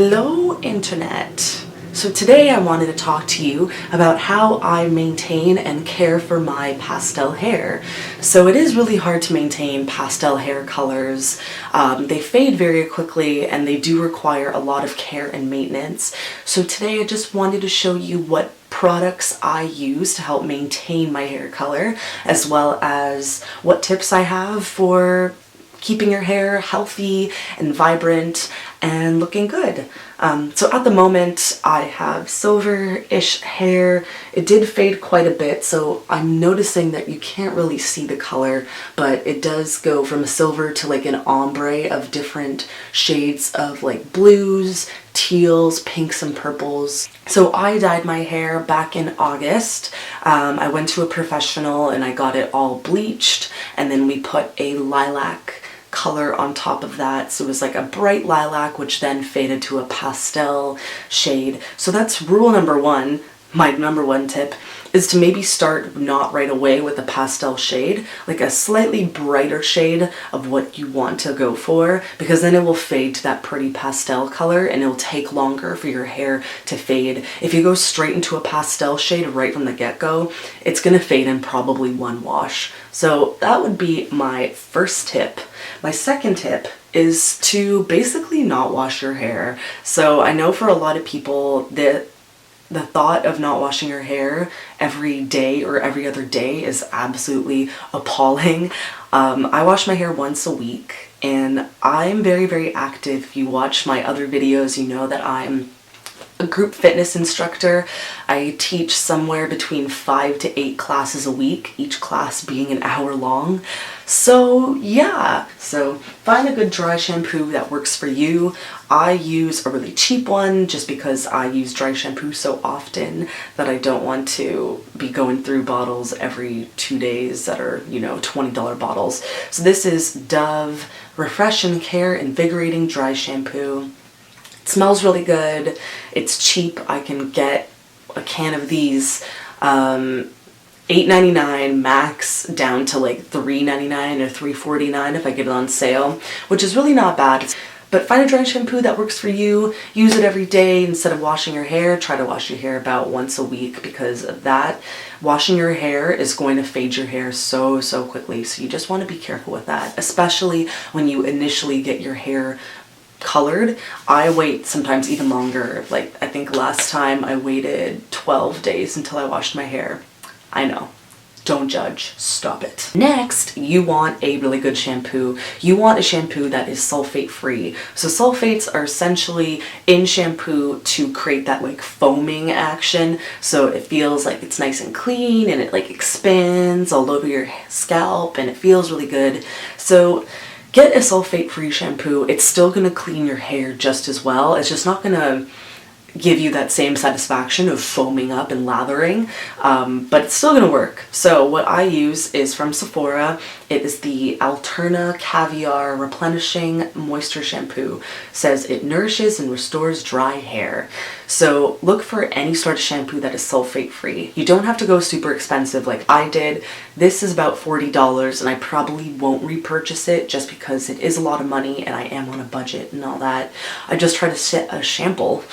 Hello internet! So today I wanted to talk to you about how I maintain and care for my pastel hair. So it is really hard to maintain pastel hair colors. They fade very quickly and they do require a lot of care and maintenance. So today I just wanted to show you what products I use to help maintain my hair color, as well as what tips I have for keeping your hair healthy and vibrant and looking good. So at the moment I have silver-ish hair. It did fade quite a bit, so I'm noticing that you can't really see the color, but it does go from a silver to like an ombre of different shades of like blues, teals, pinks, and purples. So I dyed my hair back in August. I went to a professional and I got it all bleached, and then we put a lilac color on top of that. So it was like a bright lilac, which then faded to a pastel shade. So that's rule number one. My number one tip is to maybe start not right away with a pastel shade, like a slightly brighter shade of what you want to go for, because then it will fade to that pretty pastel color and it'll take longer for your hair to fade. If you go straight into a pastel shade right from the get-go, it's gonna fade in probably one wash. So that would be my first tip. My second tip is to basically not wash your hair. So I know for a lot of people that the thought of not washing your hair every day or every other day is absolutely appalling. I wash my hair once a week and I'm very, very active. If you watch my other videos, you know that I'm a group fitness instructor. I teach somewhere between 5 to 8 classes a week, each class being an hour long. So yeah, so find a good dry shampoo that works for you. I use a really cheap one just because I use dry shampoo so often that I don't want to be going through bottles every 2 days that are, you know, $20 bottles. So this is Dove Refresh and Care Invigorating Dry Shampoo. It smells really good. It's cheap. I can get a can of these $8.99 max down to like $3.99 or $3.49 if I get it on sale, which is really not bad. But find a dry shampoo that works for you. Use it every day instead of washing your hair. Try to wash your hair about once a week, because of that, washing your hair is going to fade your hair so quickly. So you just want to be careful with that, especially when you initially get your hair colored. I wait sometimes even longer. Like I think last time I waited 12 days until I washed my hair. I know. Don't judge. Stop it. Next, you want a really good shampoo. You want a shampoo that is sulfate free. So sulfates are essentially in shampoo to create that like foaming action. So it feels like it's nice and clean and it like expands all over your scalp and it feels really good. So get a sulfate-free shampoo. It's still gonna clean your hair just as well. It's just not gonna give you that same satisfaction of foaming up and lathering, but it's still gonna work. So what I use is from Sephora. It is the Alterna Caviar Replenishing Moisture Shampoo. It says it nourishes and restores dry hair. So look for any sort of shampoo that is sulfate free. You don't have to go super expensive like I did. This is about $40 and I probably won't repurchase it just because it is a lot of money and I am on a budget and all that. I just tried a sample.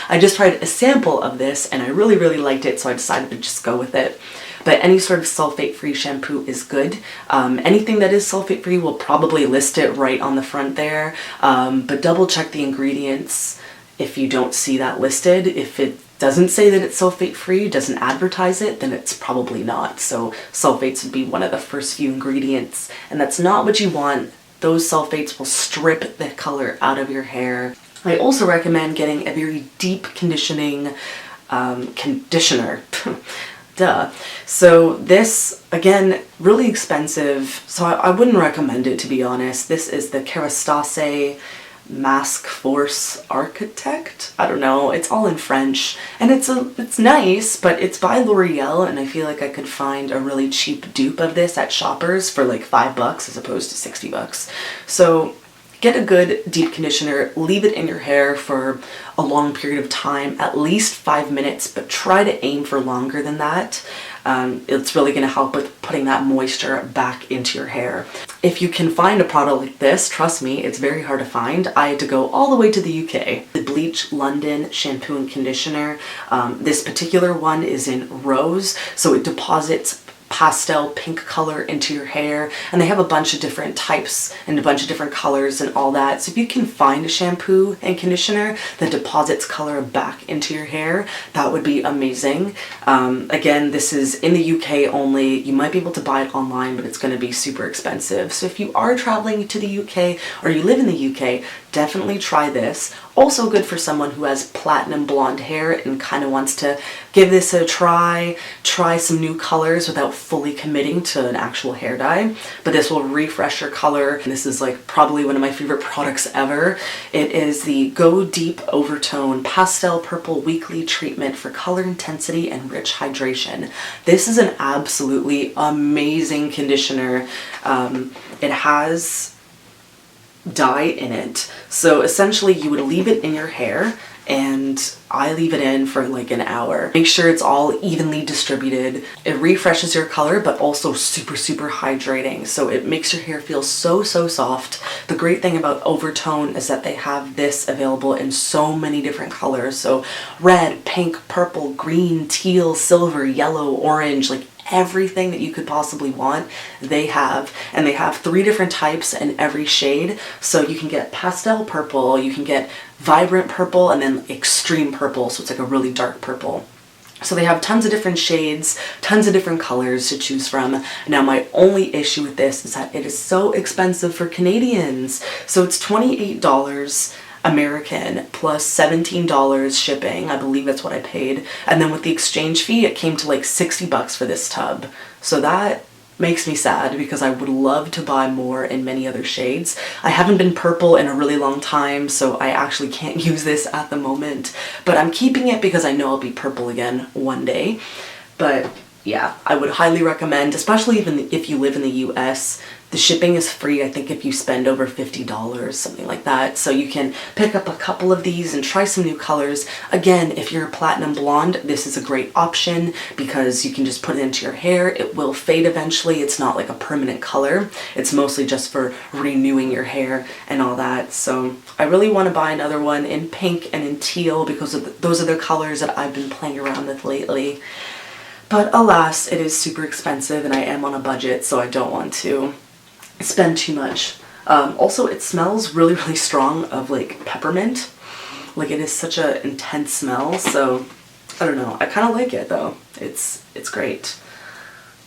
I just tried a sample of this and I really, really liked it, so I decided to just go with it. But any sort of sulfate-free shampoo is good. Anything that is sulfate-free will probably list it right on the front there, but double check the ingredients if you don't see that listed. If it doesn't say that it's sulfate-free, doesn't advertise it, then it's probably not. So sulfates would be one of the first few ingredients, and that's not what you want. Those sulfates will strip the color out of your hair. I also recommend getting a very deep conditioning conditioner. Duh. So this, again, really expensive, so I wouldn't recommend it, to be honest. This is the Kerastase Masque Force Architecte. I don't know, it's all in French, and it's nice, but it's by L'Oreal, and I feel like I could find a really cheap dupe of this at Shoppers for like $5 as opposed to $60. So get a good deep conditioner, leave it in your hair for a long period of time, at least 5 minutes, but try to aim for longer than that. It's really going to help with putting that moisture back into your hair. If you can find a product like this, trust me, it's very hard to find. I had to go all the way to the UK. The Bleach London shampoo and conditioner. This particular one is in rose, so it deposits pastel pink color into your hair, and they have a bunch of different types and a bunch of different colors and all that. So if you can find a shampoo and conditioner that deposits color back into your hair, that would be amazing. Again, this is in the UK only. You might be able to buy it online, but it's going to be super expensive. So if you are traveling to the UK or you live in the UK, definitely try this. Also good for someone who has platinum blonde hair and kind of wants to give this a try some new colors without fully committing to an actual hair dye. But this will refresh your color. And this is like probably one of my favorite products ever. It is the Go Deep Overtone Pastel Purple Weekly Treatment for Color Intensity and Rich Hydration. This is an absolutely amazing conditioner. It has dye in it. So essentially you would leave it in your hair, and I leave it in for like an hour. Make sure it's all evenly distributed. It refreshes your color, but also super hydrating. So it makes your hair feel so soft. The great thing about Overtone is that they have this available in so many different colors. So red, pink, purple, green, teal, silver, yellow, orange, like everything that you could possibly want, they have. And they have 3 different types in every shade. So you can get pastel purple, you can get vibrant purple, and then extreme purple, so it's like a really dark purple. So they have tons of different shades, tons of different colors to choose from. Now my only issue with this is that it is so expensive for Canadians. So it's $28 American plus $17 shipping. I believe that's what I paid. And then with the exchange fee, it came to like $60 for this tub. So that makes me sad because I would love to buy more in many other shades. I haven't been purple in a really long time, so I actually can't use this at the moment. But I'm keeping it because I know I'll be purple again one day. But yeah, I would highly recommend, especially even if you live in the US. The shipping is free, I think, if you spend over $50, something like that. So you can pick up a couple of these and try some new colors. Again, if you're a platinum blonde, this is a great option because you can just put it into your hair. It will fade eventually. It's not like a permanent color. It's mostly just for renewing your hair and all that. So I really want to buy another one in pink and in teal because those are the colors that I've been playing around with lately. But alas, it is super expensive and I am on a budget, so I don't want to spend too much. Also, it smells really strong of like peppermint. Like it is such an intense smell, so I don't know. I kind of like it though. It's great.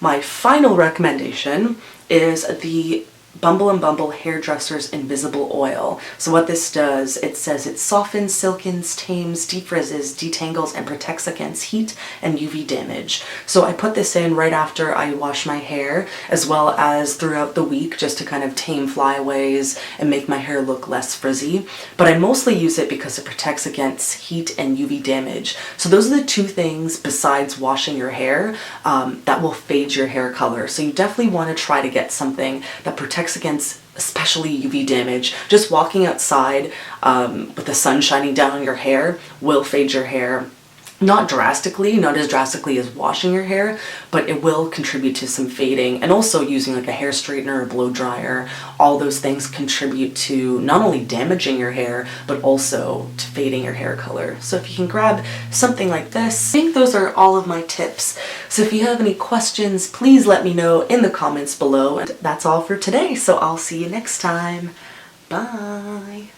My final recommendation is the Bumble Hairdresser's Invisible Oil. So what this does, it says it softens, silkens, tames, defrizzes, detangles, and protects against heat and UV damage. So I put this in right after I wash my hair, as well as throughout the week, just to kind of tame flyaways and make my hair look less frizzy. But I mostly use it because it protects against heat and UV damage. So those are the 2 things besides washing your hair that will fade your hair color. So you definitely want to try to get something that protects against especially UV damage. Just walking outside with the sun shining down on your hair will fade your hair. Not drastically, not as drastically as washing your hair, but it will contribute to some fading. And also using like a hair straightener or blow dryer, all those things contribute to not only damaging your hair, but also to fading your hair color. So if you can grab something like this, I think those are all of my tips. So if you have any questions, please let me know in the comments below. And that's all for today, so I'll see you next time. Bye!